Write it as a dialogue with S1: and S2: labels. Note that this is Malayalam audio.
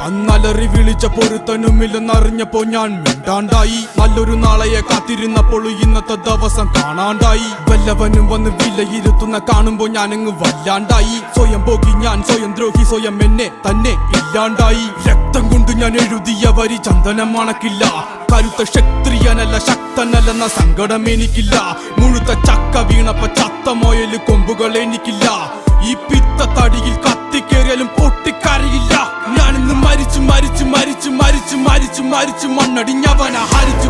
S1: അന്നലറി വിളിച്ച പൊരുത്തനുമില്ലെന്നറിഞ്ഞപ്പോ ഞാൻ മിണ്ടാണ്ടായി. നല്ലൊരു നാളെയെ കാത്തിരുന്നപ്പോൾ ഇന്നത്തെ ദിവസം കാണാണ്ടായി. വല്ലവനും വന്ന് വിലയിരുത്തുന്ന കാണുമ്പോ ഞാനങ്ങ് വല്ലാണ്ടായി. സ്വയം പോകി ഞാൻ, സ്വയം ദ്രോഹി, സ്വയം എന്നെ തന്നെ ഇല്ലാണ്ടായി. രക്തം കൊണ്ട് ഞാൻ എഴുതിയ വരി ചന്ദനം മണക്കില്ല. കരുത്ത ക്ഷത്രിയനല്ല, ശക്തനല്ലെന്ന സങ്കടം എനിക്കില്ല. മുഴുത്ത ചക്ക വീണപ്പ ചത്ത മൊയല് കൊമ്പുകൾ എനിക്കില്ല. ഈ പിത്ത തടിയിൽ കത്തിക്കേറിയാലും പൊട്ടിക്കരയില്ല. ഞാനിന്ന് മരിച്ചു മരിച്ചു മരിച്ചു മരിച്ചു മരിച്ചു മരിച്ചു മണ്ണടിഞ്ഞവന ഹരിച്ചു